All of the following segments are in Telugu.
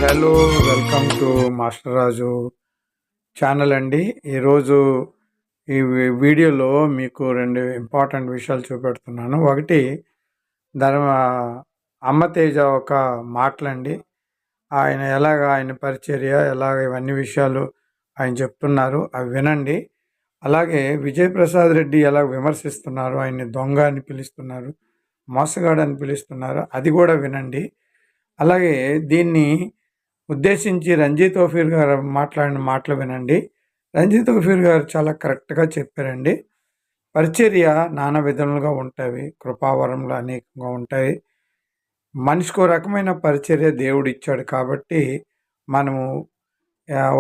Hello, welcome to master Raju channel అండి. ఈరోజు ఈ వీడియోలో మీకు రెండు ఇంపార్టెంట్ విషయాలు చూపెడుతున్నాను. ఒకటి అమ్మ తేజ ఒక మాటలండి. ఆయన పరిచర్య ఎలాగ ఇవన్నీ విషయాలు ఆయన చెప్తున్నారు, అవి వినండి. అలాగే విజయప్రసాద్ రెడ్డి ఎలా విమర్శిస్తున్నారు, ఆయన్ని దొంగ అని పిలుస్తున్నారు, మోసగాడు అని పిలుస్తున్నారు, అది కూడా వినండి. అలాగే దీన్ని ఉద్దేశించి రంజిత్ ఓఫీర్ గారు మాట్లాడిన మాటలు వినండి. రంజిత్ ఓఫీర్ గారు చాలా కరెక్ట్గా చెప్పారండి. పరిచర్య నానా విధములుగా ఉంటాయి, కృపావరంలో అనేకంగా ఉంటాయి. మనిషికో రకమైన పరిచర్య దేవుడు ఇచ్చాడు కాబట్టి మనము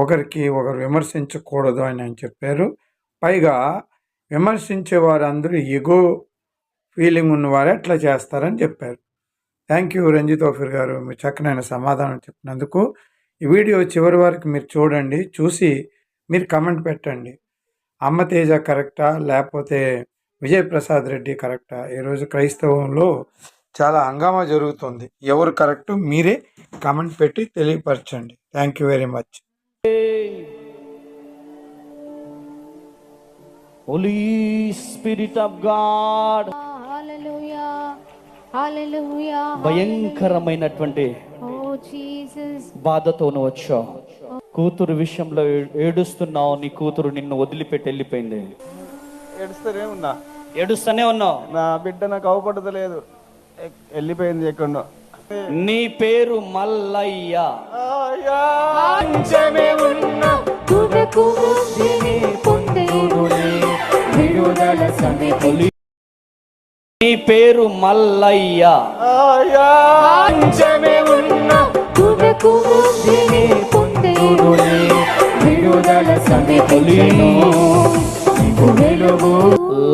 ఒకరు విమర్శించకూడదు అని ఆయన చెప్పారు. పైగా విమర్శించే వారందరూ ఎగో ఫీలింగ్ ఉన్నవారే అట్లా చేస్తారని చెప్పారు. థ్యాంక్ యూ రంజిత్ ఓఫీర్ గారు, మీరు చక్కనైన సమాధానం చెప్పినందుకు. ఈ వీడియో చివరి వరకు మీరు చూడండి, చూసి మీరు కమెంట్ పెట్టండి. అమ్మ తేజ కరెక్టా లేకపోతే విజయప్రసాద్ రెడ్డి కరెక్టా? ఈరోజు క్రైస్తవంలో చాలా హంగామా జరుగుతుంది. ఎవరు కరెక్టు మీరే కమెంట్ పెట్టి తెలియపరచండి. Thank you very much. Holy Spirit of God, భయంకరమైనటువంటి బాధతో వచ్చావు. కూతురు విషయంలో ఏడుస్తున్నావు. నీ కూతురు నిన్ను వదిలిపెట్టి వెళ్ళిపోయింది. ఏడుస్తూనే ఉన్నావు. నా బిడ్డ నాకు అవపడతలేదు, వెళ్ళిపోయింది ఎక్కడో. నీ పేరు మల్లయ్య. నీ పేరు మల్లయ్య.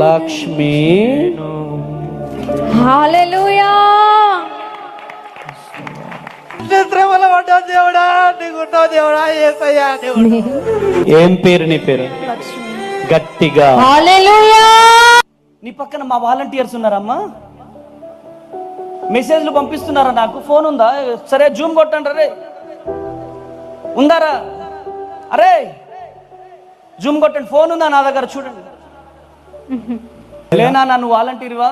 లక్ష్మి. హల్లెలూయా. ఏం పేరు నీ పేరు? గట్టిగా హల్లెలూయా. నీ పక్కన మా వాలంటీర్స్ ఉన్నారమ్మా, మెసేజ్లు పంపిస్తున్నారా? నాకు ఫోన్ ఉందా? సరే జూమ్ కొట్టండి. అరే ఉందారా? అరే జూమ్ కొట్టండి. ఫోన్ ఉందా నా దగ్గర? చూడండి. లేనా? నన్ను వాలంటీర్వా?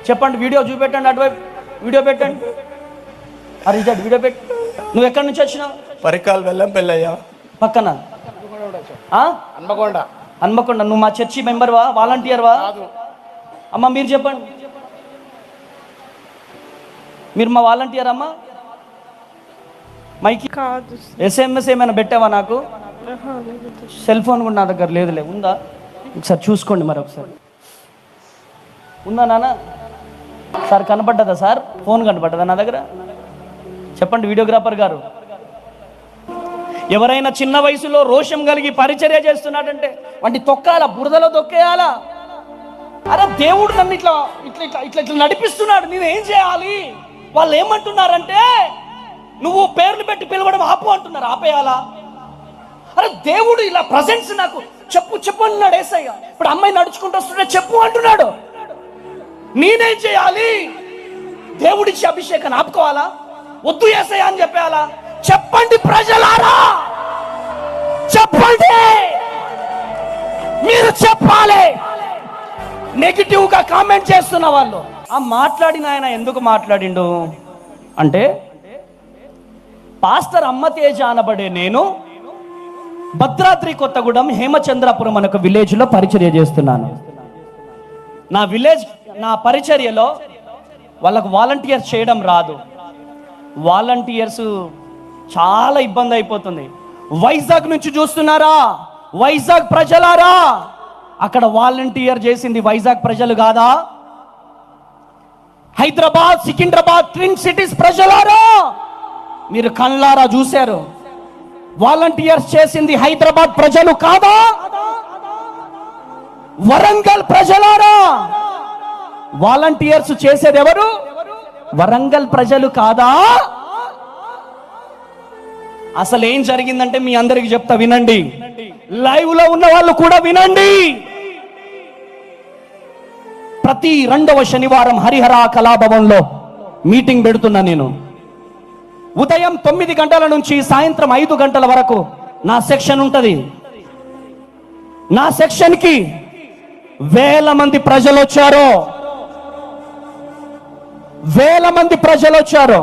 చెప్పండి. వీడియో చూపెట్టండి. అటువైపు వీడియో పెట్టండి. అరే ఇటు వీడియో పెట్టి. నువ్వు ఎక్కడి నుంచి వచ్చినావు? పరికాలు వెళ్ళం పెళ్ళయ్యా. పక్కన హన్మకొండ. నువ్వు మా చర్చి మెంబర్వా, వాలంటీర్వా? అమ్మా మీరు చెప్పండి, మీరు మా వాలంటీర్ అమ్మా? మైకి కాదు. ఎస్ఎంఎస్ ఏమైనా పెట్టావా నాకు? సెల్ ఫోన్ కూడా నా దగ్గర లేదులే. ఉందా? ఒకసారి చూసుకోండి. మరి ఒకసారి ఉందా నాన్న? సార్ కనపడ్డదా? సార్ ఫోన్ కనపడ్డదా నా దగ్గర? చెప్పండి వీడియోగ్రాఫర్ గారు. ఎవరైనా చిన్న వయసులో రోషం కలిగి పరిచర్య చేస్తున్నాడంటే వాడిని తొక్కాలా, బురదలో తొక్కేయాలా? అరే దేవుడు నన్ను ఇట్లా ఇట్లా ఇట్లా ఇట్లా ఇట్లా నడిపిస్తున్నాడు, నేనేం చేయాలి? వాళ్ళు ఏమంటున్నారంటే నువ్వు పేర్లు పెట్టి పిలవడం ఆపు అంటున్నారు. ఆపేయాలా? అరే దేవుడు ఇలా ప్రజెన్స్ నాకు చెప్పు అంటున్నాడు యేసయ్య. ఇప్పుడు అమ్మాయి నడుచుకుంటూ వస్తుంటే చెప్పు అంటున్నాడు. నేనేం చేయాలి? దేవుడిచ్చి అభిషేకాన్ని ఆపుకోవాలా? వద్దు యేసయ్య అని చెప్పేయాలా? చెప్పండి ప్రజలారా, చెప్పండి. మీరు చెప్పాలి. నెగిటివ్ గా కామెంట్ చేస్తున్న వాళ్ళు. ఆ మాట్లాడిన ఆయన ఎందుకు మాట్లాడిండు అంటే, పాస్టర్ అమ్మ తేజ అనబడే నేను భద్రాద్రి కొత్తగూడెం హేమచంద్రాపురం అనే ఒక విలేజ్ లో పరిచర్య చేస్తున్నాను. నా పరిచర్యలో వాళ్ళకు వాలంటీర్స్ చేయడం రాదు. వాలంటీర్స్ చాలా ఇబ్బంది అయిపోతుంది. వైజాగ్ నుంచి చూస్తున్నారా? వైజాగ్ ప్రజలారా, అక్కడ వాలంటీర్ చేసింది వైజాగ్ ప్రజలు కాదా? హైదరాబాద్, సికింద్రాబాద్, ట్విన్ సిటీస్ ప్రజలారా, మీరు కళ్ళారా చూశారు. వాలంటీర్స్ చేసింది హైదరాబాద్ ప్రజలు కాదా? వరంగల్ ప్రజలారా, వాలంటీర్స్ చేసేది ఎవరు? వరంగల్ ప్రజలు కాదా? అసలు ఏం జరిగిందంటే మీ అందరికి చెప్తా, వినండి. లైవ్ లో ఉన్న వాళ్ళు కూడా వినండి. ప్రతి 2వ శనివారం హరిహర కళాభవన్లో మీటింగ్ పెడుతున్నా నేను. ఉదయం 9 గంటల నుంచి సాయంత్రం 5 గంటల వరకు నా సెక్షన్ ఉంటుంది. నా సెక్షన్కి వేల మంది ప్రజలు వచ్చారు.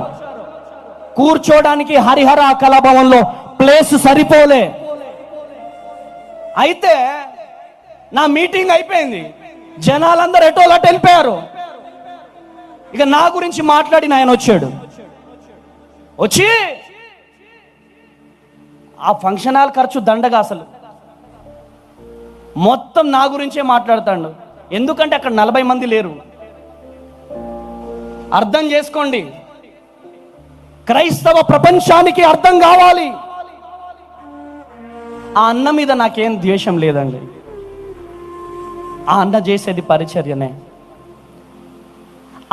కూర్చోడానికి హరిహర కళాభవన్లో ప్లేస్ సరిపోలే. అయితే నా మీటింగ్ అయిపోయింది, జనాలందరూ ఎటోలు అటు వెళ్ళిపోయారు. ఇక నా గురించి మాట్లాడిన ఆయన వచ్చి ఆ ఫంక్షన్ హాల్ ఖర్చు దండగా, అసలు మొత్తం నా గురించే మాట్లాడతాడు. ఎందుకంటే అక్కడ 40 మంది లేరు. అర్థం చేసుకోండి, క్రైస్తవ ప్రపంచానికి అర్థం కావాలి. ఆ అన్న మీద నాకేం ద్వేషం లేదండి. ఆ అన్న చేసేది పరిచర్యనే.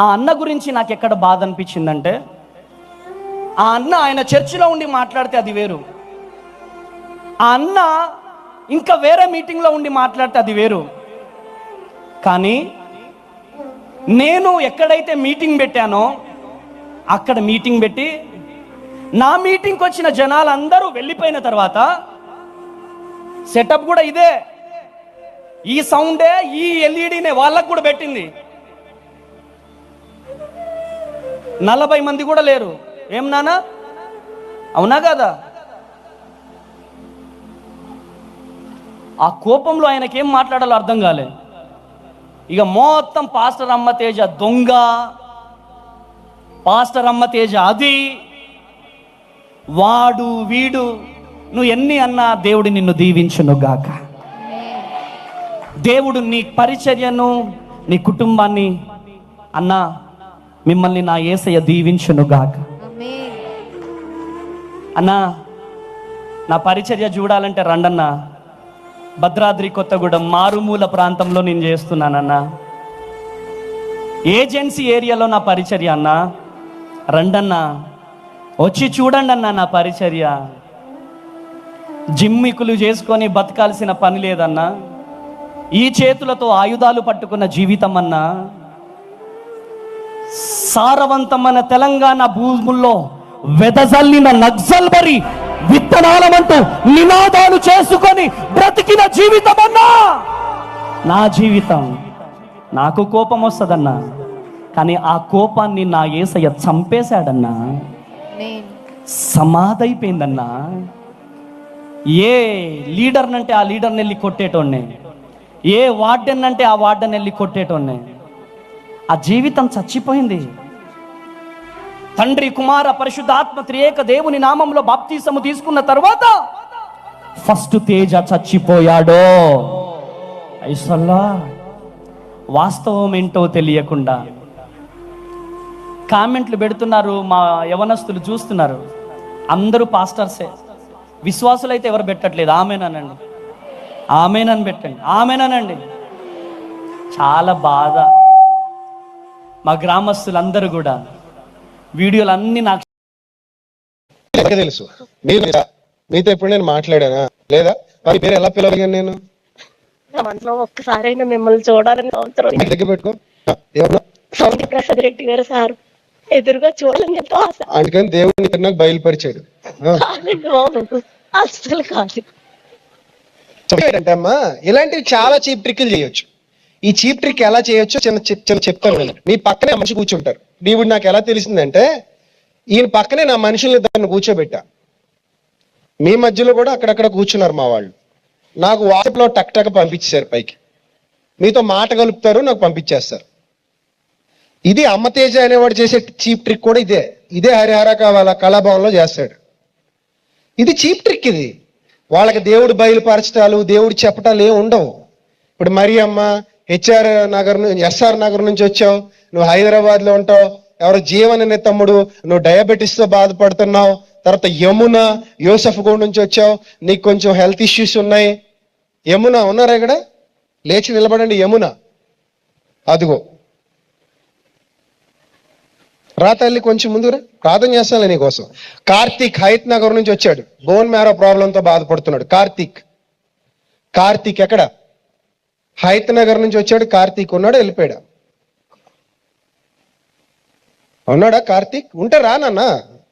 ఆ అన్న గురించి నాకు ఎక్కడ బాధ అనిపించిందంటే, ఆ అన్న ఆయన చర్చిలో ఉండి మాట్లాడితే అది వేరు, ఆ అన్న ఇంకా వేరే మీటింగ్లో ఉండి మాట్లాడితే అది వేరు. కానీ నేను ఎక్కడైతే మీటింగ్ పెట్టానో అక్కడ మీటింగ్ పెట్టి నా మీటింగ్కి వచ్చిన జనాలందరూ వెళ్ళిపోయిన తర్వాత సెటప్ కూడా ఇదే, ఈ సౌండే, ఈ ఎల్ఈడీనే వాళ్ళకు కూడా పెట్టింది. 40 మంది కూడా లేరు. ఏం నానా, అవునా కదా? ఆ కోపంలో ఆయనకేం మాట్లాడాలో అర్థం కాలే. ఇక మొత్తం పాస్టర్ అమ్మ తేజ దొంగ, పాస్టర్ అమ్మ తేజ అది, వాడు వీడు, నువ్వు ఎన్ని అన్నా దేవుడు నిన్ను దీవించును గాక. దేవుడు నీ పరిచర్యను, నీ కుటుంబాన్ని, అన్నా మిమ్మల్ని నా యేసయ్య దీవించును గాక. అన్నా నా పరిచర్య చూడాలంటే రండన్నా, భద్రాద్రి కొత్తగూడెం మారుమూల ప్రాంతంలో నేను చేస్తున్నానన్నా, ఏజెన్సీ ఏరియాలో నా పరిచర్య అన్నా, రండన్నా వచ్చి చూడండి అన్నా నా పరిచర్య. జిమ్మికులు చేసుకొని బతకాల్సిన పని లేదన్నా, ఈ చేతులతో ఆయుధాలు పట్టుకున్న జీవితం అన్నా. సారవంతమైన తెలంగాణ భూముల్లో వెదజల్లిన నక్సల్బరి విత్తనాలమంటూ నినాదాలు చేసుకొని బ్రతికిన జీవితం అన్నా నా జీవితం. నాకు కోపం వస్తుందన్నా, కానీ ఆ కోపాన్ని నా యేసయ్య చంపేశాడన్నా, సమాధైపోయిందన్నా. ఏ లీడర్ అంటే ఆ లీడర్ని వెళ్ళి కొట్టేటోన్నే, ఏ వార్డెన్ అంటే ఆ వార్డెన్ వెళ్ళి కొట్టేటోన్నే. ఆ జీవితం చచ్చిపోయింది. తండ్రి, కుమార, పరిశుద్ధాత్మ త్రియేక దేవుని నామంలో బాప్తీసము తీసుకున్న తర్వాత ఫస్ట్ తేజ చచ్చిపోయాడో. ఐసల్లా వాస్తవం ఏంటో తెలియకుండా కామెంట్లు పెడుతున్నారు, మా యవనస్తులు చూస్తున్నారు. అందరూ పాస్టర్సే, విశ్వాసులైతే ఎవరు పెట్టట్లేదు. ఆమెనానండి, ఆమెనని పెట్టండి, ఆమెనానండి. చాలా బాధ. మా గ్రామస్తులందరూ కూడా వీడియోలు అన్ని నాకు తెలుసు. మీతో ఎప్పుడు నేను మాట్లాడానా లేదా? మీ పేరు ఎలా పిలవగలను నేను? మనసులో ఒక్కసారైనా మిమ్మల్ని చూడాలని సంవత్సరం దగ్గర పెట్టుకో. ఏమన్నా సౌందర్య ప్రసాద్ రెడ్డి గారు సార్ ఎదురుగా చూడాలని ఎంతో ఆశ. అందుకని దేవుడిని ఇక్కడ నాకు బయలుపరిచాడు. అస్సలు కాదు. అంటే అమ్మా, ఇలాంటివి చాలా చీప్ ట్రిక్లు చేయొచ్చు. ఈ చీప్ ట్రిక్ ఎలా చేయొచ్చో చిన్న చెప్తాను నేను. మీ పక్కనే మనిషి కూర్చుంటారు. దేవుడు నాకు ఎలా తెలిసిందంటే, ఈయన పక్కనే నా మనుషుల్ని దాన్ని కూర్చోబెట్టా. మీ మధ్యలో కూడా అక్కడక్కడ కూర్చున్నారు మా వాళ్ళు. నాకు వాట్సాప్లో టక్ టక్ పంపించేశారు పైకి. మీతో మాట కలుపుతారు, నాకు పంపించేస్తారు. ఇది అమ్మతేజ అనేవాడు చేసే చీప్ ట్రిక్ కూడా ఇదే హరిహర కావాల కళాభవన్లో చేస్తాడు. ఇది చీప్ ట్రిక్. ఇది వాళ్ళకి దేవుడు బయలుపరచటాలు, దేవుడు చెప్పటాలు ఏమి ఉండవు. ఇప్పుడు మరి అమ్మ ఎస్ఆర్ నగర్ నుంచి వచ్చావు, నువ్వు హైదరాబాద్లో ఉంటావు. ఎవరో జీవన్ అనే తమ్ముడు, నువ్వు డయాబెటీస్తో బాధపడుతున్నావు. తర్వాత యమున యోసఫ్ గూడ నుంచి వచ్చావు, నీకు కొంచెం హెల్త్ ఇష్యూస్ ఉన్నాయి. యమున ఉన్నారా ఇక్కడ? లేచి నిలబడండి. యమున అదిగో రా తల్లి, కొంచెం ముందురా, ప్రార్థన చేస్తాను నీకోసం. కార్తీక్ హైత్ నగర్ నుంచి వచ్చాడు, బోన్ మ్యారో ప్రాబ్లంతో బాధపడుతున్నాడు. కార్తీక్ ఎక్కడ? హైత్ నగర్ నుంచి వచ్చాడు. కార్తీక్ ఉన్నాడు, వెళ్ళిపోయాడా? ఉన్నాడా కార్తీక్? ఉంటే రా నాన్న,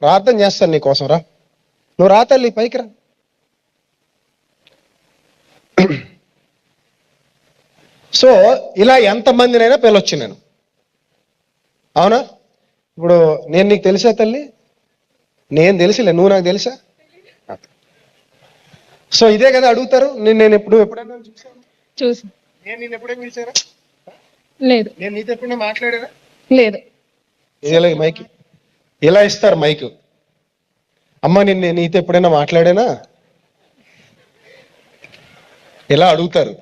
ప్రార్థన చేస్తాను నీ కోసం, రా. నువ్వు రా తల్లి, పైకి రా. సో ఇలా ఎంతమందినైనా పిలవచ్చు నేను, అవునా? ఇప్పుడు నేను నీకు తెలుసా తల్లి? నేను తెలుసులే, నువ్వు నాకు తెలుసా? సో ఇదే కదా అడుగుతారు. నేను ఎప్పుడైనా చూసాను? చూసి నేను ఎప్పుడైనా పిలిచారా? లేదు. నేను నీతో ఎప్పుడైనా మాట్లాడారా? లేదు. ఇలా మైక్ ఇలా ఇస్తారు మైక్. అమ్మ నేను నీతో ఎప్పుడైనా మాట్లాడానా? ఇలా అడుగుతారు.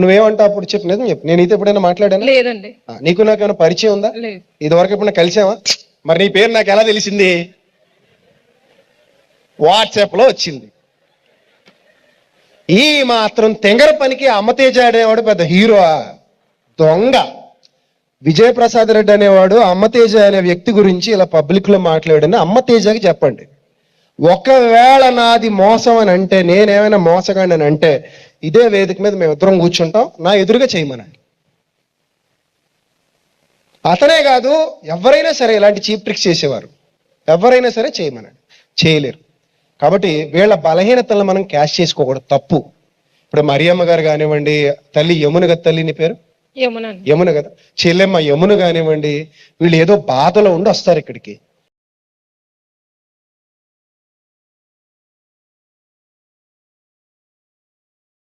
నువ్వేమంటావు అప్పుడు? చెప్పు, నిజం చెప్పు. నేను నీతో ఎప్పుడైనా మాట్లాడానా? లేదండి. నీకు నాకేమైనా పరిచయం ఉందా? లేదు. ఇదివరకు ఎప్పుడైనా కలిసావా? మరి నీ పేరు నాకు ఎలా తెలిసింది? వాట్సాప్ లో వచ్చింది. ఈ మాత్రం తెంగర పనికి అమ్మతేజ అనేవాడు పెద్ద హీరో? దొంగ. విజయప్రసాద్ రెడ్డి అనేవాడు అమ్మతేజ అనే వ్యక్తి గురించి ఇలా పబ్లిక్ లో మాట్లాడని అమ్మతేజకి చెప్పండి. ఒకవేళ నాది మోసం అని అంటే, నేనేమైనా మోసగాడిని అని అంటే, ఇదే వేదిక మీద మేమిద్దరం కూర్చుంటాం, నా ఎదురుగా చేయమనండి. అతనే కాదు, ఎవరైనా సరే ఇలాంటి చీప్ ట్రిక్స్ చేసేవారు ఎవరైనా సరే చేయమనండి, చేయలేరు. కాబట్టి వీళ్ళ బలహీనతలను మనం క్యాష్ చేసుకోకూడదు, తప్పు. ఇప్పుడు మరియమ్మ గారు కానివ్వండి, తల్లి యమున కదా, తల్లి నీ పేరు యమున కదా, చెల్లెమ్మ యమున కానివ్వండి, వీళ్ళు ఏదో బాధలో ఉండి వస్తారు ఇక్కడికి.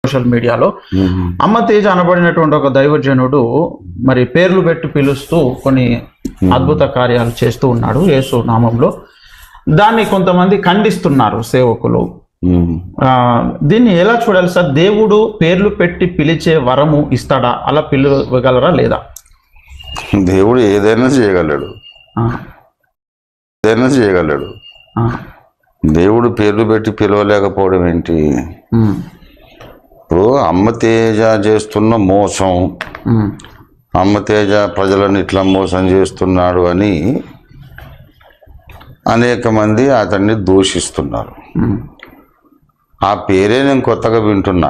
సోషల్ మీడియాలో అమ్మ తేజ అనబడినటువంటి ఒక దైవజనుడు మరి పేర్లు పెట్టి పిలుస్తూ కొన్ని అద్భుత కార్యాలు చేస్తూ ఉన్నాడు యేసు నామంలో. దాన్ని కొంతమంది ఖండిస్తున్నారు సేవకులు. దీన్ని ఎలా చూడాలి సార్? దేవుడు పేర్లు పెట్టి పిలిచే వరము ఇస్తాడా? అలా పిలవగలరా లేదా? దేవుడు ఏదైనా చేయగలడు, ఏదైనా చేయగలడు. దేవుడు పేర్లు పెట్టి పిలవలేకపోవడం ఏంటి? ఇప్పుడు అమ్మతేజ చేస్తున్న మోసం, అమ్మతేజ ప్రజలను ఇట్లా మోసం చేస్తున్నాడు అని అనేక మంది అతన్ని దూషిస్తున్నారు. ఆ పేరే నేను కొత్తగా వింటున్నా,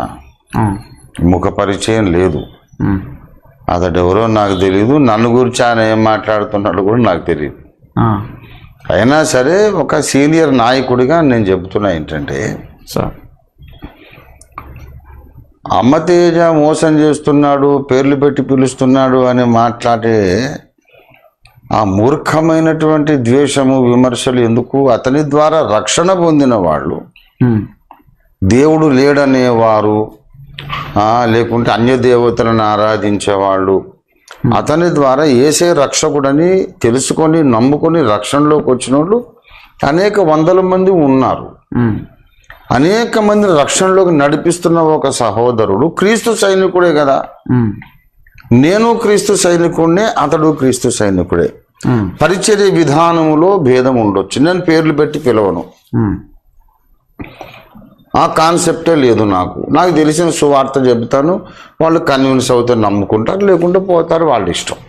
ముఖ పరిచయం లేదు, అతడెవరో నాకు తెలియదు, నన్ను గురించి ఆయన ఏం మాట్లాడుతున్నాడు కూడా నాకు తెలియదు. అయినా సరే ఒక సీనియర్ నాయకుడిగా నేను చెబుతున్నా ఏంటంటే, సార్ అమ్మతేజ మోసం చేస్తున్నాడు, పేర్లు పెట్టి పిలుస్తున్నాడు అని మాట్లాడే ఆ మూర్ఖమైనటువంటి ద్వేషము, విమర్శలు ఎందుకు? అతని ద్వారా రక్షణ పొందిన వాళ్ళు, దేవుడు లేడనేవారు, లేకుంటే అన్య దేవతలను ఆరాధించేవాళ్ళు, అతని ద్వారా యేసే రక్షకుడని తెలుసుకొని నమ్ముకొని రక్షణలోకి వచ్చిన వాళ్ళు అనేక వందల మంది ఉన్నారు. అనేక మంది రక్షణలోకి నడిపిస్తున్న ఒక సహోదరుడు క్రీస్తు సైనికుడే కదా. నేను క్రీస్తు సైనికుడినే, అతడు క్రీస్తు సైనికుడే. పరిచర్య విధానములో భేదం ఉండొచ్చు, నేను పేర్లు పెట్టి పిలవను, ఆ కాన్సెప్టే లేదు నాకు. నాకు తెలిసిన సువార్త చెబుతాను, వాళ్ళు కన్విన్స్ అవుతారు, నమ్ముకుంటారు, లేకుంటే పోతారు, వాళ్ళ ఇష్టం.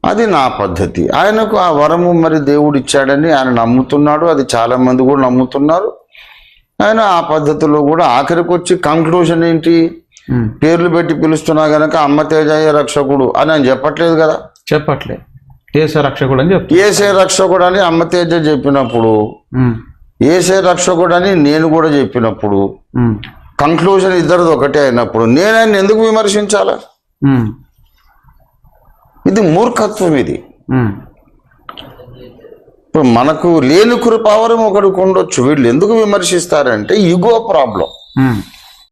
అది నా పద్ధతి. ఆయనకు ఆ వరము మరి దేవుడు ఇచ్చాడని ఆయన నమ్ముతున్నాడు, అది చాలా మంది కూడా నమ్ముతున్నారు. ఆయన ఆ పద్ధతిలో కూడా ఆఖరికి వచ్చి కంక్లూజన్ ఏంటి? పేర్లు పెట్టి పిలుస్తున్నా గనక అమ్మతేజయ్య రక్షకుడు అని ఆయన చెప్పట్లేదు కదా. చెప్పట్లేదు, యేసే రక్షకుడు అని చెప్తాను. యేసే రక్షకుడు అని అమ్మతేజ చెప్పినప్పుడు, యేసే రక్షకుడు అని నేను కూడా చెప్పినప్పుడు, కంక్లూజన్ ఇద్దరిది ఒకటే అయినప్పుడు నేను ఆయన ఎందుకు విమర్శించాలా? ఇది మూర్ఖత్వం. ఇది ఇప్పుడు మనకు లేని కృపావరం ఒకడికి ఉండొచ్చు, వీళ్ళు ఎందుకు విమర్శిస్తారంటే ఈగో ప్రాబ్లం.